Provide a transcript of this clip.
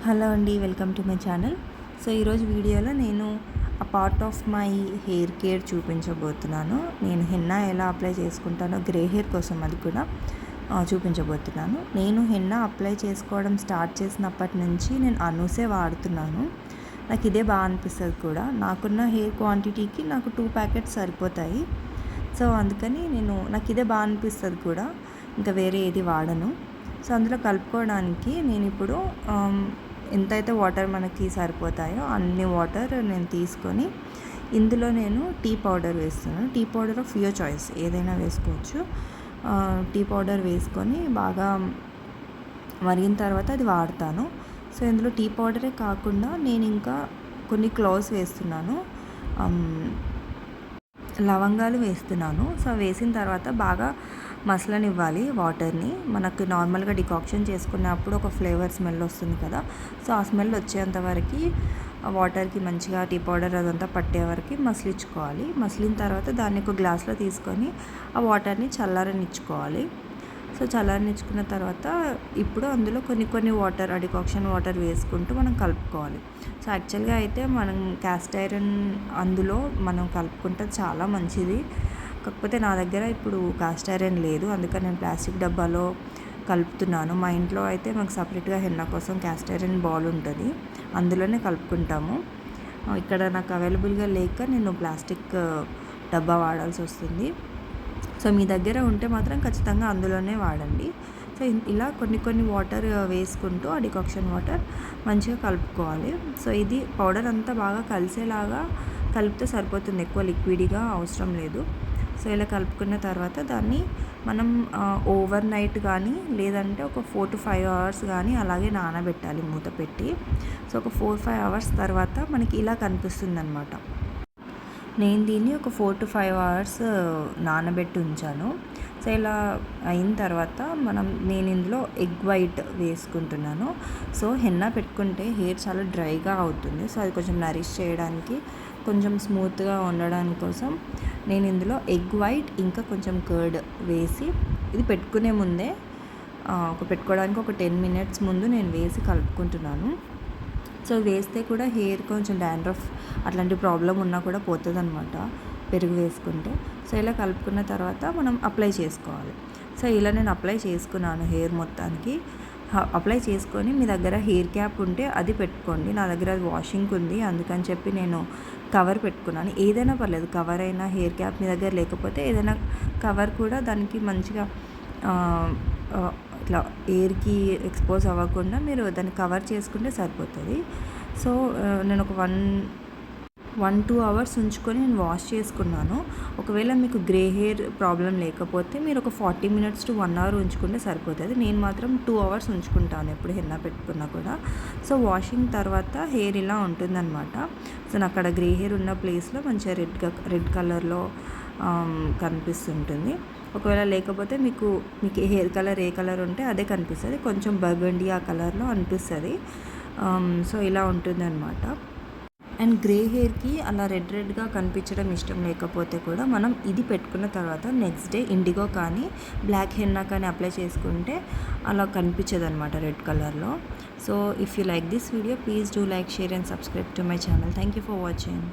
Hello అండి, welcome to my channel. So ఈరోజు వీడియోలో నేను ఆ part of my hair care చూపించబోతున్నాను. నేను హెన్నా ఎలా అప్లై చేసుకుంటానో గ్రే హెయిర్ కోసం అది కూడా చూపించబోతున్నాను. నేను హెన్నా అప్లై చేసుకోవడం స్టార్ట్ చేసినప్పటి నుంచి నేను అనూసే వాడుతున్నాను. నాకు ఇదే బాగా అనిపిస్తుంది కూడా. నాకున్న హెయిర్ క్వాంటిటీకి నాకు 2 ప్యాకెట్స్ సరిపోతాయి. సో అందుకని నాకు ఇదే బాగా అనిపిస్తుంది కూడా, ఇంకా వేరే ఏది వాడను. సో అందులో కలుపుకోవడానికి నేను ఇప్పుడు ఎంతైతే వాటర్ మనకి సరిపోతాయో అన్ని వాటర్ నేను తీసుకొని ఇందులో నేను టీ పౌడర్ వేస్తున్నాను. Tea powder of your choice, ఏదైనా వేసుకోవచ్చు. టీ పౌడర్ వేసుకొని బాగా మరిగిన తర్వాత అది వాడతాను. సో ఇందులో టీ పౌడరే కాకుండా నేను ఇంకా కొన్ని క్లోవ్స్ వేస్తున్నాను, లవంగాలు వేస్తున్నాను. సో వేసిన తర్వాత బాగా మసలనివ్వాలి వాటర్ని. మనకు నార్మల్గా డికాక్షన్ చేసుకున్నప్పుడు ఒక ఫ్లేవర్ స్మెల్ వస్తుంది కదా, సో ఆ స్మెల్ వచ్చేంత వరకు వాటర్కి మంచిగా టీ పౌడర్ అదంతా పట్టే వరకు మసిలించుకోవాలి. మసిలిన తర్వాత దాన్ని ఒక గ్లాస్లో తీసుకొని ఆ వాటర్ని చల్లారనిచ్చుకోవాలి. సో చల్లారనిచ్చుకున్న తర్వాత ఇప్పుడు అందులో కొన్ని వాటర్, డికాక్షన్ వాటర్ వేసుకుంటూ మనం కలుపుకోవాలి. సో యాక్చువల్గా అయితే మనం క్యాస్ట్ ఐరన్ అందులో మనం కలుపుకుంటే చాలా మంచిది. కాకపోతే నా దగ్గర ఇప్పుడు కాస్ట్ ఐరన్ లేదు, అందుకని నేను ప్లాస్టిక్ డబ్బాలో కలుపుతున్నాను. మా ఇంట్లో అయితే మాకు సపరేట్గా హెన్నా కోసం క్యాస్ట్ ఐరన్ బాల్ ఉంటుంది, అందులోనే కలుపుకుంటాము. ఇక్కడ నాకు అవైలబుల్గా లేక నేను ప్లాస్టిక్ డబ్బా వాడాల్సి వస్తుంది. సో మీ దగ్గర ఉంటే మాత్రం ఖచ్చితంగా అందులోనే వాడండి. సో ఇలా కొన్ని వాటర్ వేసుకుంటూ ఆ డికాక్షన్ వాటర్ మంచిగా కలుపుకోవాలి. సో ఇది పౌడర్ అంతా బాగా కలిసేలాగా కలిపితే సరిపోతుంది, ఎక్కువ లిక్విడ్గా అవసరం లేదు. సో ఇలా కలుపుకున్న తర్వాత దాన్ని మనం ఓవర్ నైట్ కానీ లేదంటే ఒక 4 to 5 hours కానీ అలాగే నానబెట్టాలి మూత పెట్టి. సో ఒక 4-5 hours తర్వాత మనకి ఇలా కనిపిస్తుంది అనమాట. నేను దీన్ని ఒక 4 to 5 hours నానబెట్టి ఉంచాను. సో ఇలా అయిన తర్వాత నేను ఇందులో ఎగ్ వైట్ వేసుకుంటున్నాను. సో హెన్నా పెట్టుకుంటే హెయిర్ చాలా డ్రైగా అవుతుంది. సో అది కొంచెం నరిష్ చేయడానికి, కొంచెం స్మూత్గా ఉండడానికి కోసం నేను ఇందులో ఎగ్ వైట్ ఇంకా కొంచెం కర్డ్ వేసి, ఇది పెట్టుకునే ముందే పెట్టుకోవడానికి ఒక 10 minutes ముందు నేను వేసి కలుపుకుంటున్నాను. సో వేస్తే కూడా హెయిర్ కొంచెం డాండ్రఫ్ అట్లాంటి ప్రాబ్లం ఉన్నా కూడా పోతుంది అనమాట పెరుగు వేసుకుంటే. సో ఇలా కలుపుకున్న తర్వాత మనం అప్లై చేసుకోవాలి. సో ఇలా నేను అప్లై చేసుకున్నాను హెయిర్ మొత్తానికి. అప్లై చేసుకొని మీ దగ్గర హెయిర్ క్యాప్ ఉంటే అది పెట్టుకోండి. నా దగ్గర అది వాషింగ్ ఉంది, అందుకని చెప్పి నేను కవర్ పెట్టుకున్నాను. ఏదైనా పర్లేదు, కవర్ అయినా హెయిర్ క్యాప్ మీ దగ్గర లేకపోతే ఏదైనా కవర్ కూడా దానికి మంచిగా ఇట్లా ఎయిర్కి ఎక్స్పోజ్ అవ్వకుండా మీరు దాన్ని కవర్ చేసుకుంటే సరిపోతుంది. సో నేను ఒక 1-2 hours ఉంచుకొని నేను వాష్ చేసుకున్నాను. ఒకవేళ మీకు గ్రే హెయిర్ ప్రాబ్లం లేకపోతే మీరు ఒక 40 minutes to 1 hour ఉంచుకుంటే సరిపోతుంది. నేను మాత్రం 2 hours ఉంచుకుంటాను ఎప్పుడు హెన్నా పెట్టుకున్నా కూడా. సో వాషింగ్ తర్వాత హెయిర్ ఇలా ఉంటుందన్నమాట. సో నాకు అక్కడ గ్రే హెయిర్ ఉన్న ప్లేస్లో మంచిగా రెడ్ కలర్లో కనిపిస్తుంటుంది. ఒకవేళ లేకపోతే మీకు హెయిర్ కలర్ ఏ కలర్ ఉంటే అదే కనిపిస్తుంది, కొంచెం బర్గండీ ఆ కలర్లో అనిపిస్తుంది. సో ఇలా ఉంటుంది అనమాట. అండ్ గ్రే హెయిర్కి అలా రెడ్గా కనిపించడం ఇష్టం లేకపోతే కూడా మనం ఇది పెట్టుకున్న తర్వాత నెక్స్ట్ డే ఇండిగో కానీ బ్లాక్ హెన్నా కానీ అప్లై చేసుకుంటే అలా కనిపించదు అనమాట రెడ్ కలర్లో. So if you like this video, please do like, share and subscribe to my channel. Thank you for watching.